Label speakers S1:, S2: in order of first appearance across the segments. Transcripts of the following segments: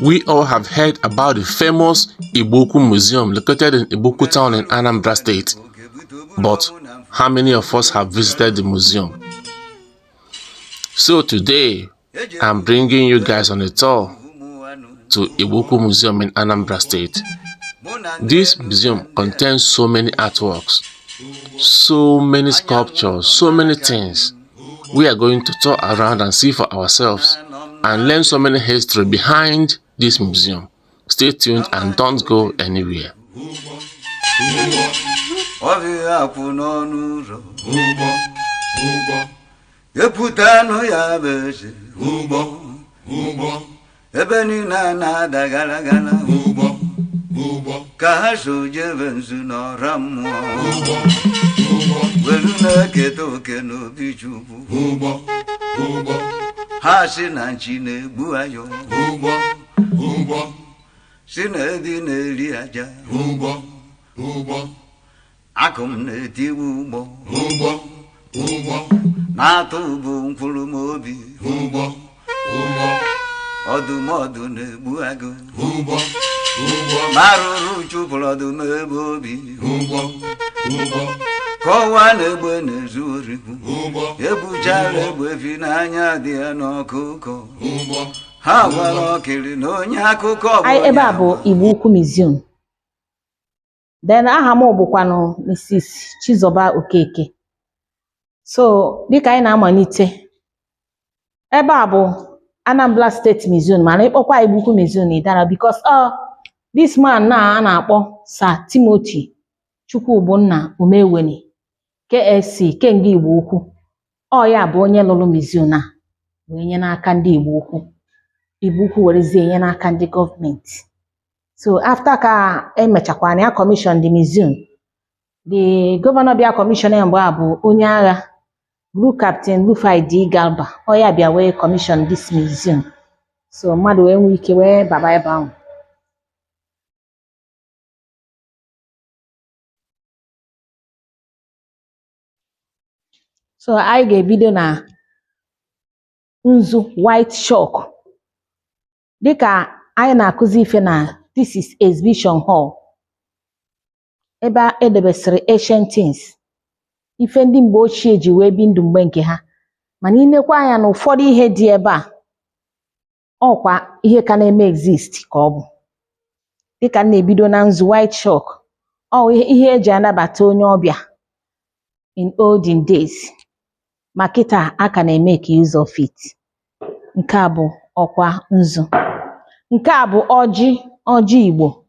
S1: We all have heard about the famous Igboukwu Museum located in Igboukwu town in Anambra state. But how many of us have visited the museum? So today, I'm bringing you guys on a tour to Igboukwu Museum in Anambra state. This museum contains so many artworks, so many sculptures, so many things. We are going to tour around and see for ourselves and learn so many history behind this museum. Stay tuned and don't go anywhere.
S2: Ebe bụ Igboukwu Museum. Then aha m bụkwanụ Mrs. Chizoba Okeke. So dịka anyị na-amalite, ebe a bụ Anambra State Museum, mana ịkpọkwa Igboukwu Museum ịdara because this man na a na-akpọ Sir Timothy Chukwubunna Umeweni KSC Kenga Igboukwu. Ya bụ onye lụrụ museum a wee nye n'aka ndị Igboukwu. Igboukwu werezie nye n'aka ndị gọọmenti. So after ka emechakwana ya commission the museum, the governor bịa commission ya mgbe a bụ onye agha Blue Captain Rufai D. Galba. Ya bịa wee commission this museum. So mmadụ wee nwee ike wee baba ebe ahụ. So anyị ga-ebido na nzu white chalk. Dịka anyị na-akụzi ife na this is exhibition hall. Ebe a edebesịrị ancient things. Ife ndị mgbe ochie ji wee bi ndụ mgbe nke ha. Mana inekwa anya na ụfọdụ ihe dị ebe a, ọkwa ihe ka na-eme exist ka ọ bụ. Dịka na-ebido na nzu white chalk. Ihe eji anabata onye ọbịa in olden days. Ma kịta aka na-eme ka use of it. Nke a bụ ọkwa nzu. Nke a bụ ọjị Igbo.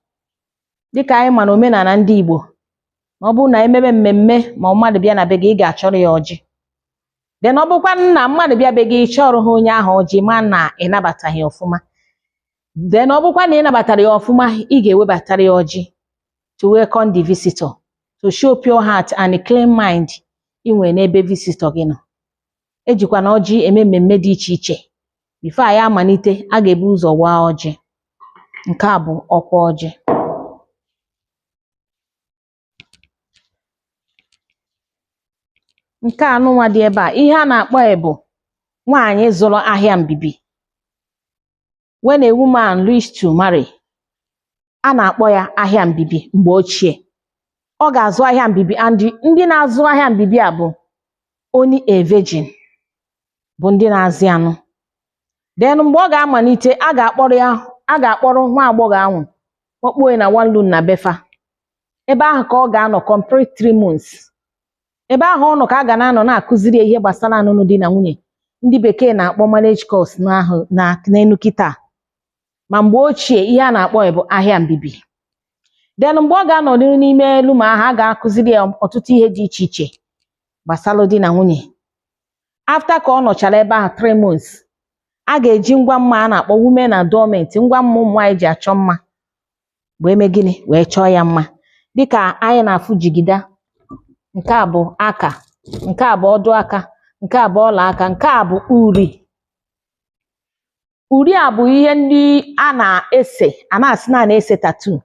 S2: Dịka anyị ma na omenala ndị Igbo, ma ọ bụrụ na ememe mmemme ma mmadụ bịa na be gị, ị ga-achọrọ ya ọjị. Then ọ bụkwa na mmadụ bịa be gị chọrọ ha onye ahụ ọjị ma na ịnabataghị ọfụma. Then ọ bụkwa na ịnabatara ya ọfụma, ị ga-ewebatara ya ọjị to welcome the visitor, to show pure heart and a clean mind inwe n'ebe visitor gị nọ. Ejikwa na ọjị eme mmemme dị iche iche. Before anyị amalite, a ga-ebu ụzọ waa ọjị. Nke a bụ ọkwa ọjị. Nke anụnwa dị ebe a, ihe a na-akpọ bụ nwaanyị zụrụ ahịa mbibi. When a woman reach to marry, a na-akpọ ya ahịa mbibi mgbe ochie. Ọ ga-azụ ahịa mbibi, and ndị na-azụ ahịa mbibi a bụ only a virgin, bụ ndị na-azị anụ. Then mgbe ọ ga-amalite, a ga-akpọrọ nwa agbọghọ ahụ kpọkpọ na one room na befa. Ebe ahụ ka ọ ga-anọ complete 3 months. Ebe ahụ ọ nọ ka a ga na-anọ na-akụziri ihe gbasara anụnụ di na nwunye. Ndị bekee na-akpọ marriage course n'enu kịta. Ma mgbe ochie, ihe a na-akpọ bụ ahịa mbibi. Then mgbe ọ ga-anọ n'ime elu ma ahụ, a ga-akụziri ya ọtụtụ ihe dị iche iche gbasara di na nwunye. After ka ọ nọchara ebe ahụ 3 months, a ga-eji ngwa mma a na-akpọ women adornment, ngwa mma ụmụ nwaanyị ji achọ mma, wee mee gịnị wee chọọ ya mma. Dịka anyị na-afụ jigida. Nke a bụ aka, nke a bụ ọdụ aka, nke a bụ ọla aka, nke a bụ uri. Uri a bụ ihe ndị a na-ese, a na-asị na na-ese tattoo.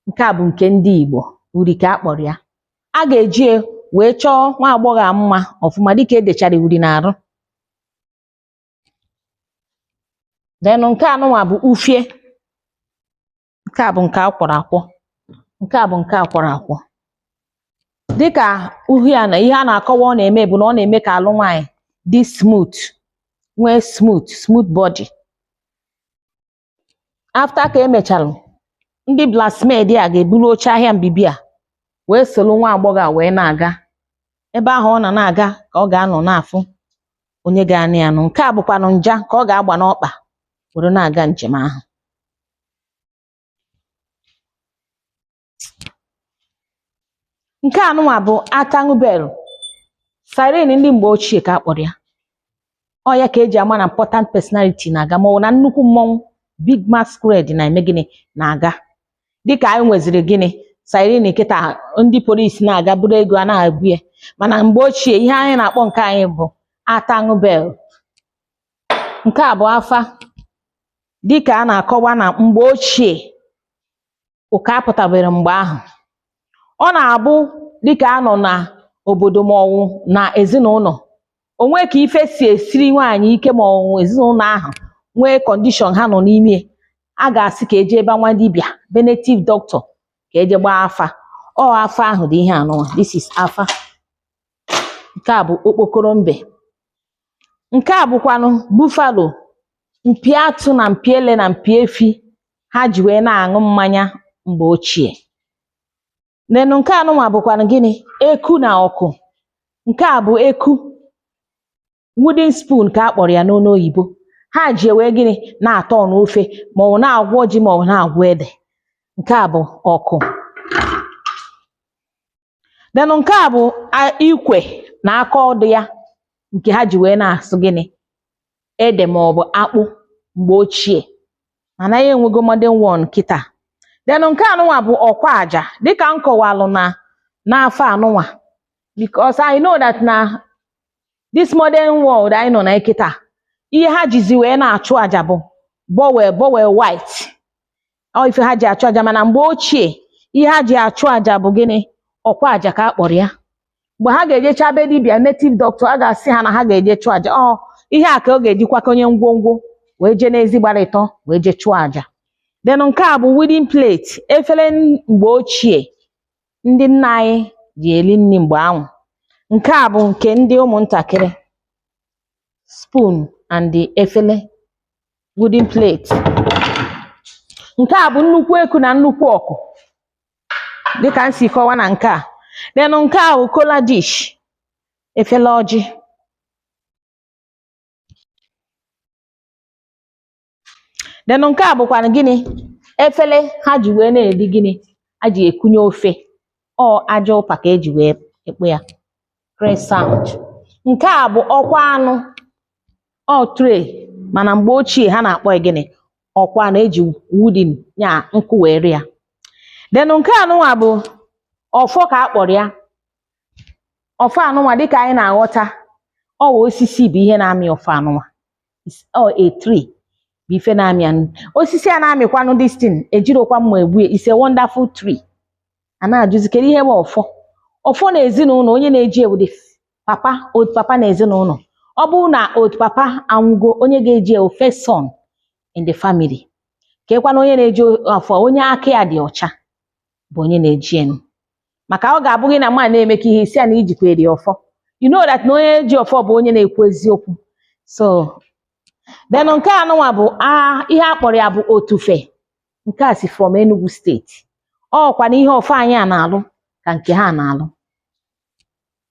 S2: Nke a bụ nke ndị Igbo, uri ka a kpọrọ ya. A ga-eji wee chọọ nwa agbọghọ mma ọfụma dịka edechara uri n'arụ. Then nke anụnwa bụ ufie. Nke a bụ nke akwọrọ akwọ. Nke a bụ nke akwọrọ akwọ. Dịka uhie a na ihe a na-akọwa ọ na-eme bụ na ọ na-eme ka alụ nwaanyị dị smooth, nwee smooth body. After ka emechalụ, ndị blacksmith a ga-eburu oche ahịa mbibi a wee soro nwa agbọghọ a wee na-aga. Ebe ahụ ọ na-aga ka ọ ga-anọ n'afụ onye ga-anụ ya nụ. Nke a bụkwanụ nja ka ọ ga-agba n'ọkpa were na-aga njem ahụ. Nke anụnwa bụ atangu bell. Siren ndị mgbe ochie ka a kpọrọ ya. Ọ ya ka eji ama na important personality na-aga ma ọ bụ na nnukwu mmọnwụ big masquerade na-eme gịnị na-aga. Dịka anyị nweziri gịnị siren kịta ndị polisi na-aga buru ego a na-ebu ya. Mana mgbe ochie ihe anyị na-akpọ nke anyị bụ atangu bell. Nke a bụ afa. Dịka a na-akọwa na mgbe ochie ụka apụtabere mgbe ahụ. Ọ na-abụ dịka a nọ na obodo ma ọ bụ na ezinụlọ, onwe ka ife si esiri nwaanyị ike ma ọ bụ ezinụlọ ahụ nwee condition ha nọ n'ime, a ga-asị ka eje ebe nwa dibịa be native doctor ka eje gbaa afa. Ọ afa ahụ dị ihe anụnwa. This is afa. Nke a bụ okpokoro mbe. Nke a bụkwanụ buffalo, mpi atụ na mpi ele na mpi efi ha ji wee na-aṅụ mmanya mgbe ochie. Nenu nke anụnwa bụkwanụ gịnị eku na ọkụ. Nke a bụ eku, wooden spoon ka a kpọrọ ya n'onu oyibo. Ha ji wee gịnị na-atọ n'ofe ma ọ bụ na-agwọ ji ma ọ bụ na-agwọ ede. Nke a bụ ọkụ. Nenu nke a bụ ikwe na aka ọdụ ya nke ha ji wee na-asụ gịnị ede ma ọ bụ akpụ mgbe ochie. Mana ya enwego modern one kịta. Nenu nke anụnwa bụ ọkwa aja. Dịka m kọwalụ n'afọ anụnwa, because I know that na this modern world anyị nọ na kịta, ihe ha jizi wee na-achụ aja bụ bowel white. Ọ ife ha ji achụ aja, mana mgbe ochie ihe ha ji achụ aja bụ gịnị ọkwa aja ka a kpọrọ ya. Mgbe ha ga-ejecha be dibịa native doctor, a ga-asị ha na ha ga-eje chụọ aja. Ọ ihe a ka ọ ga-ejikwakọnye ngwongwo wee je n'ezi gbarịtọ wee je chụọ aja. Then nke a bụ wooden plate, efere mgbe ochie ndị nna anyị ji eri nri mgbe ahụ. Nke a bụ nke ndị ụmụntakịrị, spoon and the efere, wooden plate. Nke a bụ nnukwu eku na nnukwu ọkụ dịka m si kọwa na nke a. Then nke a bụ kola dish, efere ọjị. Then nke a bụkwa gịnị efere ha ji wee na-eri gịnị ha ji ekunye ofe. Ọ aja ụpa ka eji wee ekpo ya, crescent. Nke a bụ ọkwa anụ, ọ tray, mana mgbe ochie ha na-akpọ ya gịnị ọkwa anụ eji wooden ya nkụ wee rie ya. Then nke anụnwa bụ ọfọ ka a kpọrọ ya. Ọfọ anụnwa dịka anyị na-aghọta, ọ bụ osisi bụ ihe na-amị ọfọ anụnwa. Ọ a tree bụ ife na-amị. Osisi a na-amịkwanụ this thing ejirokwa mma egbu ya. It's a wonderful tree. A na-ajụzi kedu ihe bụ ọfọ. Ọfọ na ezinụlọ onye na-eji ewu dị papa, old papa na ezinụlọ. Ọ bụrụ na old papa anwụgo, onye ga-eji ewu first son in the family. Kekwana onye na-eji ọfọ, onye aka ya dị ọcha bụ onye na-eji enu. Maka ọ ga-abụ gị na mma na-eme ka ihe isi a na ijikwa eri ọfọ. You know that na onye ji ọfọ bụ onye na-ekwu eziokwu. So then nke anụnwa bụ ihe a kpọrọ ya bụ otufe. Nke a si from Enugu steeti. Ọkwa na ihe ọfọ anyị a na-alụ ka nke ha na-alụ.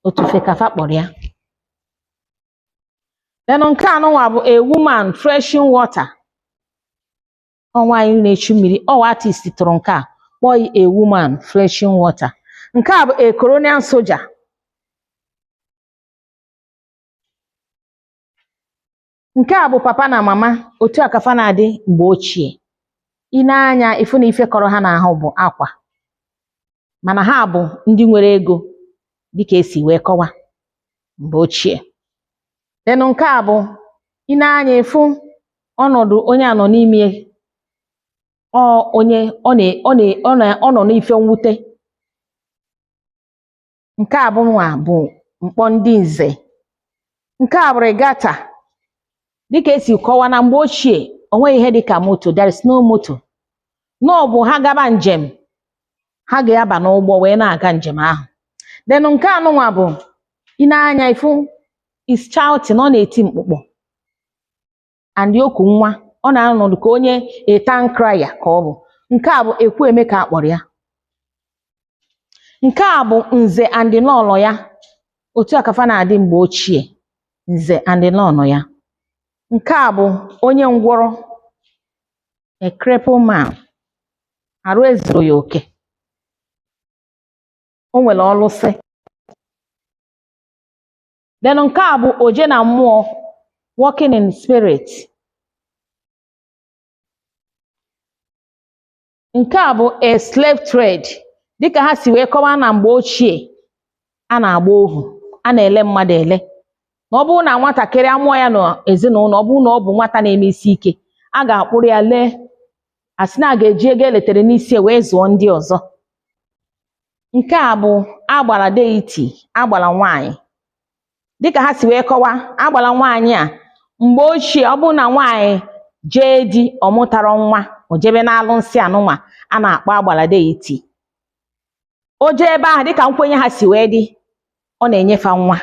S2: Otufe ka fa kpọrọ ya. Then nke anụnwa bụ a woman freshening water. Ọ nwaanyị na-echu mmiri. Ọ artist tụrụ nke a kpọọ a woman freshening water. Nke a bụ a colonial soldier. Nke a bụ papa na mama, otu a ka fa na-adị mgbe ochie. I na-anya ifu na ife kọrọ ha n'ahụ bụ akwa, mana ha bụ ndị nwere ego dịka esi wee kọwa mgbe ochie. Then nke a bụ i na-anya ifu ọnọdụ onye anọ n'ime, ọ nọ n'ife mwute. Nke a bụ mkpọ ndị nze. Nke a bụ regatta. Dịka esi kọwa na mgbe ochie o nweghị ihe dịka moto, there is no moto. n'ọbụ ha gaba njem ha ga-aba n'ụgbọ wee na-aga njem ahụ. Then nke anụnwa bụ ị na-anya ifu is shouting, ọ na-eti mkpụkpọ and oku nwa, ọ na-anọdụ ka onye a town crier ka ọ bụ. Nke a bụ ekwu eme ka akpọrọ ya. Nke a bụ nze and lọlọ ya, otu akafa na-adị mgbe ochie, nze and lọlọ ya. Nke a bụ onye ngwọrọ, a crippled man, arụ ezuru ya oke, o nwere ọlụsị. Then nke a bụ oje na mmụọ, working in spirit. Nke a bụ a slave trade, dịka ha si wee kọwaa na mgbe ochie a na-agba ohu, a na-ele mmadụ ele. Na ọ bụrụ na nwatakịrị amụọ ya n'ezinụlọ, ọ bụrụ na ọ bụ nwata na-eme isi ike, a ga-akpụrụ ya lee, asị na a ga-eji ego eletere n'isi wee zụọ ndị ọzọ. Nke a bụ agbara deity, agbara nwaanyị. Dịka ha si wee kọwaa, agbara nwaanyị a mgbe ochie, ọ bụrụ na nwaanyị jee di ọmụtara nwa, o jebe n'alụ nsị anụnwa a na-akpọ agbara deity. O jee ebe ahụ dịka nkwenye ha si wee dị, ọ na-enyefe nwa.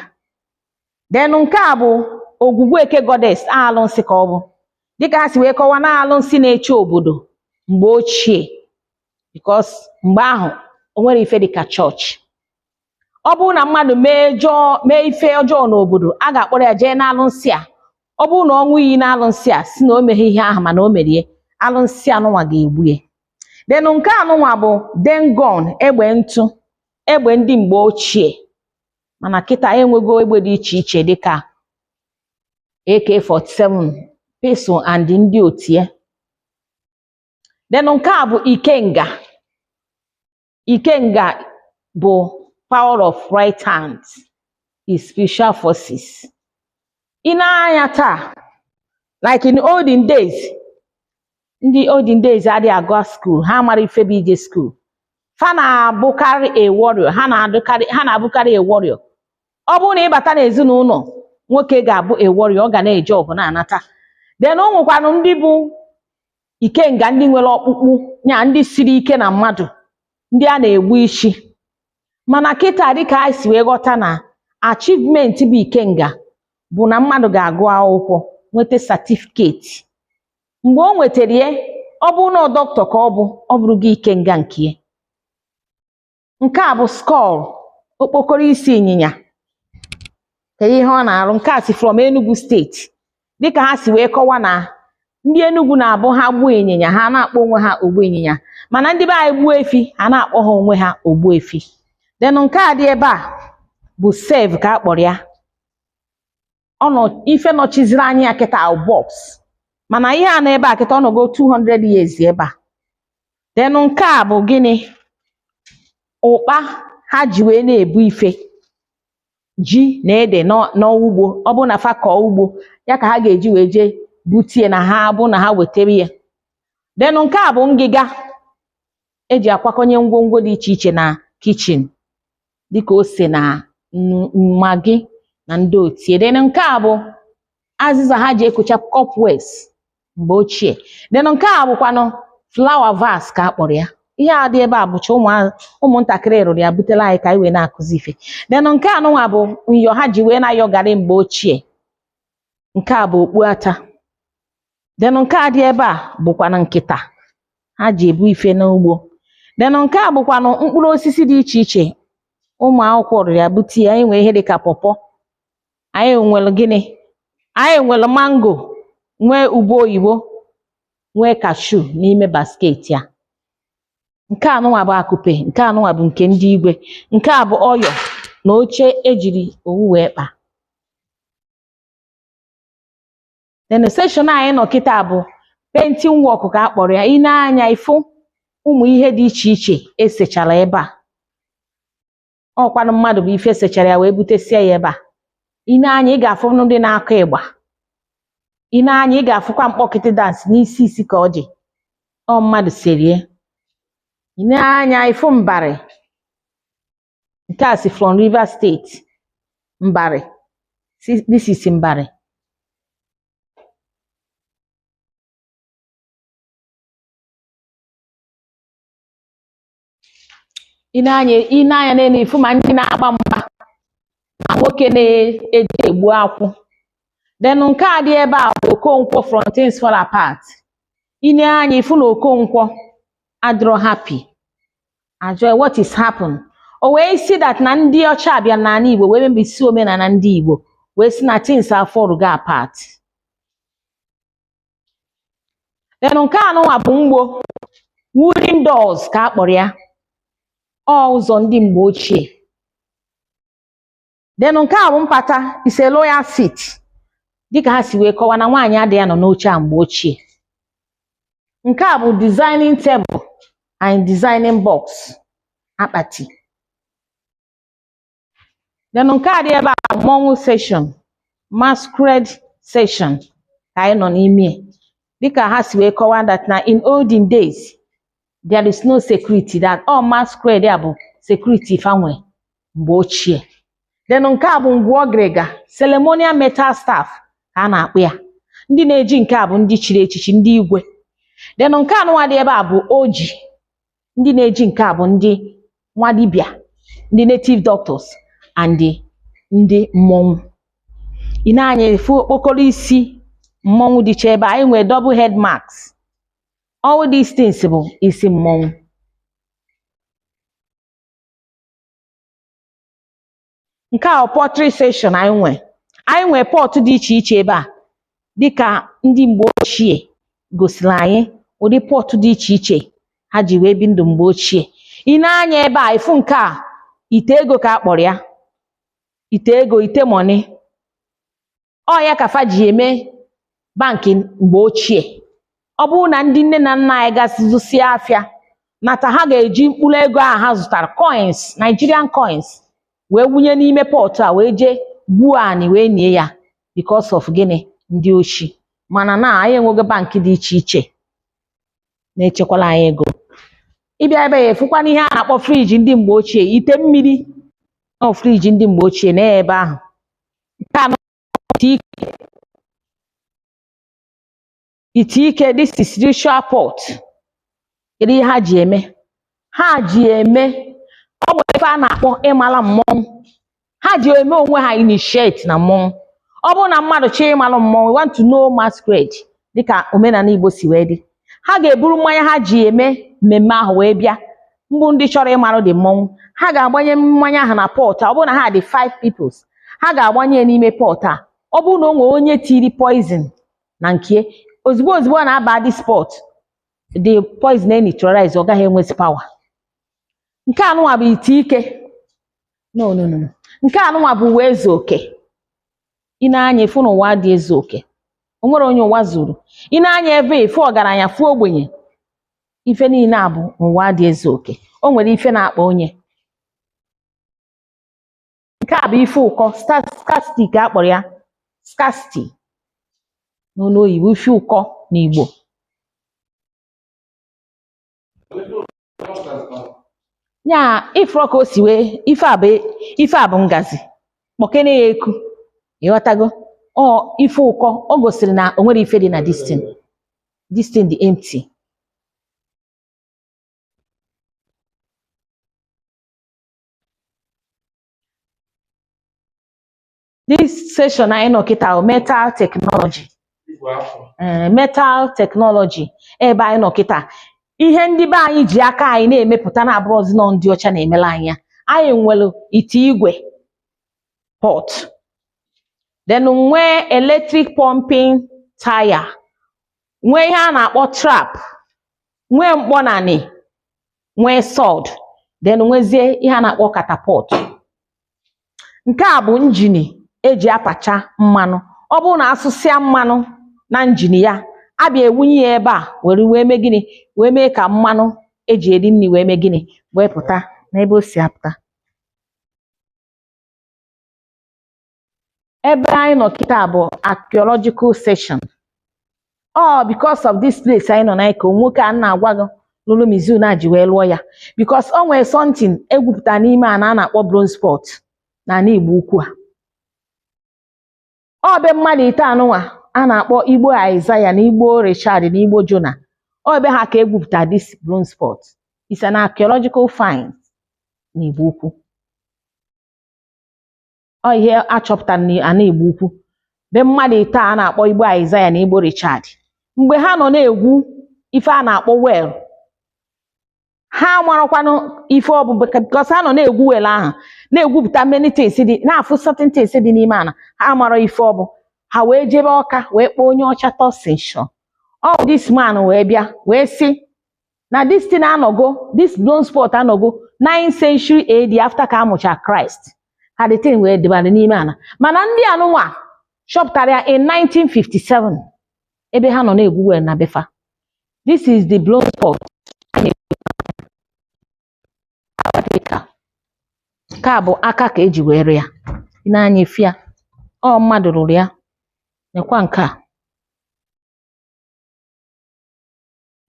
S2: Then nke a bụ ogwugwu eke goddess, alụ nsị ka ọ bụ. Dịka ha si wee kọwaa, na alụ nsị na-eche obodo mgbe ochie, because mgbe ahụ o nwere ife dịka chọọchị. Ọ bụrụ na mmadụ mee ife ọjọọ n'obodo, a ga-akpọrọ ya jee n'alụ nsị a. Ọ bụrụ na ọ ṅụọ iyi n'alụ nsị a si na o meghe ihe ahụ mana o merie, alụ nsị anụnwa ga-egbu ya. Then nke anụnwa bụ dengon, egbe ntụ, egbe ndị mgbe ochie, mana kịta enwego egbe dị iche iche dịka AK-47, pistol and ndị otie. Then nke a bụ ikenga. Ikenga bụ power of right hand, is spiritual forces. Ị na-anya taa, like in olden days, ndị olden days adịghị agụ school, ha mara ife bụ ije school. Fa na-abụkarị a warrior, ha na-abụkarị a warrior. Ọ bụrụ na ịbata n'ezinụlọ, nwoke ga-abụ a warrior, ọ ga na-eje ọgụ na-anata. Then o nwekwanụ ndị bụ ikenga, ndị nwere ọkpụkpụ, nya ndị siri ike na mmadụ, ndị a na-egbu isi. Mana kịta dịka anyị si wee ghọta na achievement bụ ikenga bụ na mmadụ ga-agụ akwụkwọ nweta certificate. Mgbe o nwetara ya, ọ bụrụ na dọkịta ka ọ bụrụ gị ikenga nke ya. Nke a bụ skull, okpokoro isi ịnyịnya, kedu ihe ọ na-arụ. Nke a si from Enugu steeti. Dịka ha si wee kọwa na ndị Enugu na-abụ ha gbuo ịnyịnya, ha na-akpọ onwe ha ogbu ịnyịnya, mana ndị be anyị gbuo efi, ha na-akpọ ha onwe ha ogbu efi. Then nke a dị ebe a bụ save ka akpọrọ ya. Ife nọchiziri anyị ya kịta box, mana ihe a na ebe a kịta ọ nọgo 200 years ebe a. Then nke a bụ gịnị? Ụkpa ha ji wee na-ebu ife ji na ede n'ugbo. Ọ bụ na fa kọọ ugbo ya ka ha ga-eji wee jee butie na ha bụ na ha wetere ya. Then nke a bụ ngịga eji akwakonye ngwongwo dị iche iche na kitchen, dịka ose na magi na ndị otie. Then nke a bụ azịza ha ji ekocha cupwares mgbe ochie. Then nke a bụkwanụ flower vase ka akpọrọ ya. Ihe a dị ebe a bụcha ụmụntakịrị rụrụ ya, butela anyị ka anyị wee na-akụzi ife. Then nke anụnwa bụ nyọ ha ji wee na-ayọ garị mgbe ochie. Nke a bụ okpu ata. Then nke a dị ebe a bụkwanụ nkịta ha ji ebu ife n'ugbo. Then nke a bụkwanụ mkpụrụ osisi dị iche iche ụmụ akwụkwọ rụrụ ya bute ya. Anyị nwere ihe dịka pọpọ, anyị nwere gịnị, anyị nwere mango, nwee ube oyibo, nwee cashew n'ime basket ya. Nke anụnwa bụ akụpe, nke anụnwa bụ nke ndị igwe. Nke a bụ ọyọ na oche ejiri owu wee kpa. Then section anyị nọ kịta bụ painting work ka akpọrọ ya. Ị na-anya ifu ụmụ ihe dị iche iche esechara ebe a. Ọkwanụ mmadụ bụ ife esechara ya wee butesia ya ebe a. Ị na-anya ị ga-afụ ndị na-akụ ịgba. Ị na-anya ị ga-afụkwa mkpọkịtị dance n'isi isi ka ọ dị. Ọ mmadụ serie. Ị na-anya ifu mbari. Nke a si from Rivers State. Mbari. This is mbari. ị na-anya n'elu ifu ma ndị na-agba mgba ma nwoke na-eji egbu akwụ. Then nke a dị ebe a bụ Okonkwo from things fall apart. Ị na-anya ifu na Okonkwo adịrọ happy. Ajọ what is happen? O wee si that na ndị ọcha abịa n'ala Igbo wee mebisi omenala ndị Igbo wee si na things are fall apart. Then nke anụnwa bụ mgbo wooden doors ka a kpọrọ ya. Ọ ụzọ ndị mgbe ochie. Then nke a bụ mpata is a royal seat. Dịka ha si wee kọwa na nwaanyị adịghị anọ n'oche a mgbe ochie. Nke a bụ designing table and designing box akpati. Then nke a dị ebe a mmọnwụ session, masquerade session ka anyị nọ n'ime. Dịka ha si wee kọwa that na in olden days there is no security, that all masquerade a bụ security fanwe mgbe ochie. Then nke a bụ ngwa ọgịrịga, ceremonial metal staff ka a na-akpụ ya. Ndị na-eji nke a bụ ndị chiri echichi, ndị igwe. Then nke anụnwa dị ebe a bụ oji. Ndị na-eji nke a bụ ndị nwa dibịa, ndị native doctors and ndị mmọnwụ. Ị na-anya efu okpokoro isi mmọnwụ dịcha ebe a. Anyị nwere double head marks. All these things bụ isi mmọnwụ. Nke a portrait session anyị nwere pot dị iche iche ebe a. Dịka ndị mgbe ochie gosiri anyị ụdị pot dị iche iche ha ji wee bi ndụ mgbe ochie. Ị na-anya ebe a ifu nke a ite ego ka a kpọrọ ya. Ite ego, ite money. Ọ ya ka fa ji eme bankị mgbe ochie. Ọ bụrụ na ndị nne na nna anyị gasịzụsie afịa nata, ha ga-eji mkpụrụ ego ahụ ha zụtara coins, Nigerian coins, wee wunye n'ime pot a wee jee gbuo anị wee nie ya because of gịnị? Ndị ochi. Mana na anyị enweghị bankị dị iche iche na-echekwala anyị ego. Ịbịa ebe ya efukwana ihe a na-akpọ friji ndị mgbe ochie, ite mmiri. Ọ friji ndị mgbe ochie na ebe ahụ. Nke a ite ike, this is ritual pot. Kedu ihe ha ji eme? Ha ji eme ọ bụ ebe a na-akpọ ịmala mmọnwụ. Ha ji eme onwe ha initiate na mmọnwụ. Ọ bụrụ na mmadụ chọrọ ịmalụ mmọnwụ, we want to know masquerade dịka omenala Igbo si wee dị. Ha ga-eburu mmanya ha ji eme mmemme ahụ wee bịa. Mbụ ndị chọrọ ịmalụ dị mmọnwụ, ha ga-agbanye mmanya ahụ na pot. Ọ bụrụ na ha dị 5 people, ha ga-agbanye n'ime pot a. Ọ bụrụ na o nwere onye tiri poison na nke ozugbo ọ na-aba dị spot, the poison neutralize, ọ gaghị enwezi power. Nke anụnwa bụ ite ike. No. Nke anụnwa bụ uwe ezu oke. Ị na-anya efu na ụwa dị ezu oke. O nwere onye ụwa zuru. Ị na-anya ebe efu ọgaranya, fu ogbenye, ife niile a bụ ụwa dị ezu oke. O nwere ife na-akpa onye. Nke a bụ ife ụkọ, scarcity ka a kpọrọ ya. Scarcity n'olu oyibo, ife ụkọ n'Igbo. Ya ifro ka o si wee ife a bụ ngazi kpọkene ya eku. Ịghọtago? Ọ ife ụkọ, o gosiri na o nwere ife dị na this thing dị empty. This session anyị nọ kịta metal technology. Metal technology ebe anyị nọ kịta. Ihe ndị be anyị ji aka anyị na-emepụta na abụrụzi nọ ndị ọcha na-emela anya. Anyị nwere ite igwe pot. Then nwee electric pumping tire. Nwee ihe a na-akpọ trap. Nwee mkpọnanị. Nwee sword. Then nwezie ihe a na-akpọ catapult. Nke a bụ injini eji apacha mmanụ. Ọ bụrụ na asụsịa mmanụ na injini ya, abịa ewunye ya ebe a wee mee gịnị? Wee mee ka mmanụ eji eri nri wee mee gịnị? Wee pụta n'ebe o si apụta. Ebe anyị nọ kịta bụ archaeological session. Because of this place anyị nọ na ka nwoke a na-agwa gị n'ụlọ museum na ji wee lụọ ya. Because o nwere something egwupụta n'ime a na-akpọ bronze pot na ala Igboukwu a. Ọ be mmadụ ite anụnwa a na-akpọ Igbo Isaiah na Igbo Richard na Igbo Jonah. Ọ ebe ha ka egwupụta this bronze pot. It's an archaeological find. na Igboukwu. Ọ ihe achọpụtara na Igboukwu be mmadụ ito a na-akpọ Igbo Aịzaya na Igbo Richard. Mgbe ha nọ na-egwu ife a na-akpọ well, ha marakwanụ ife ọ bụ because ha nọ na-egwu well ahụ na-egwupụta many things dị na-afụ certain things dị n'ime ana, ha mara ife ọ bụ, ha wee jebe Ọka wee kpọọ onye ọcha Tọsinsho. Ọ this man wee bịa wee sị na this thing anọgo, this bronze spot anọgo 9th century AD after ka amụcha Christ. Ha the thing wee debara n'ime ana, mana ndị anụnwa chọpụtara ya in 1957 ebe ha nọ na-egwu well na befa. This is the bronze spot. Ka bụ aka ka eji were ya. Ị na-anya efi ya, ọ mmadụ rụrụ ya. Nekwa nke a.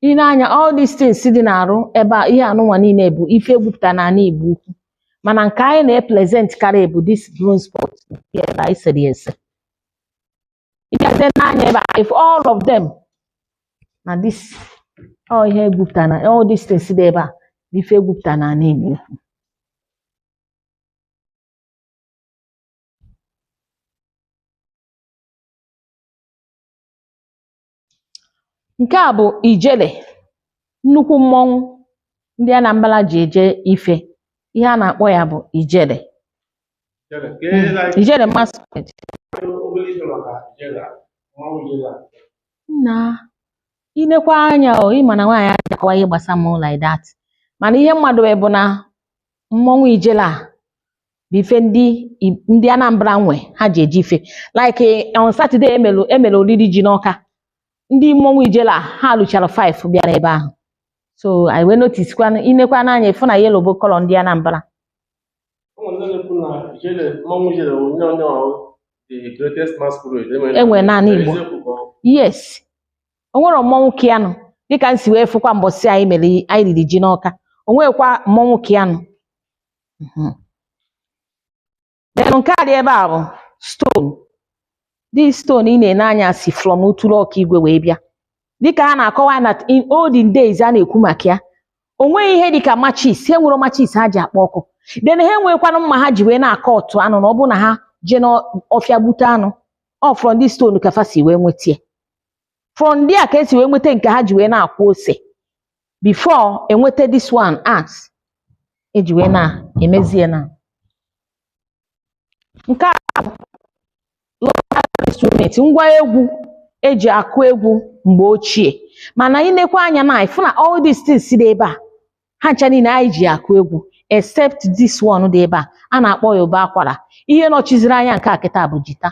S2: Ị na-anya all these things dị na-arụ ebe a, ihe anụnwa niile bụ ife egwupụta na ana Igboukwu. Mana nke anyị na-eplezent karị bụ this bronze spot ebe anyị sere ese. Ị ga-eze n'anya ebe a, if all of them na this all ihe egwupụta na all these things dị ebe a bụ ife egwupụta na ana Igboukwu. Nke a bụ ijele, nnukwu mmọnwụ ndị Anambra ji eje ife. Ihe a na-akpọ ya bụ ijele. Ijele masquerade. Na inekwa anya ịma na nwaanyị ajakwa ihe gbasa mmọnwụ like that. Mana ihe mmadụ bụ na mmọnwụ ijele a bụ ife ndị Anambra nwe ha ji eje ife. Like on Saturday emelu oriri ji n'Ọka. Ndị mmọnwụ ijele a ha lụchara 5 bịara ebe ahụ. So I will notice inekwa n'anya ifu na yellow bụ color ndị Anambra. Enwe naanị Igbo. Yes. O nwere mmọnwụ Kianụ dịka nsi wee fụkwa mbọsị anyị riri ji n'Ọka. O nwekwa mmọnwụ Kianụ. Then nke a dị ebe a bụ stone. This stone ị na-ene anya si from Uturu Ọkigwe wee bịa. Dịka ha na-akọwa na in olden days a na-ekwu maka ya, o nweghị ihe dịka machis, ha nwere machis ha ji akpọ ọkụ. Then ha enwekwanụ mma ha ji wee na-akọ otu anụ na ọ bụ na ha je n'ọfịa gbute anụ. Ọ from this stone ka fa si wee nweta. From there ka esi wee nweta nke ha ji wee na-akwụ ose. Before enweta this one axe eji wee na-emezie na. Nke a local instrument, ngwa egwu eji akụ egwu mgbe ochie. Mana inekwa anya na ifu na all these things dị ebe a ha ncha niile anyị ji akụ egwu except this one dị ebe a na-akpọ ya ụbọ akwara. Ihe nọchiziri anya nke a kịta bụ jita.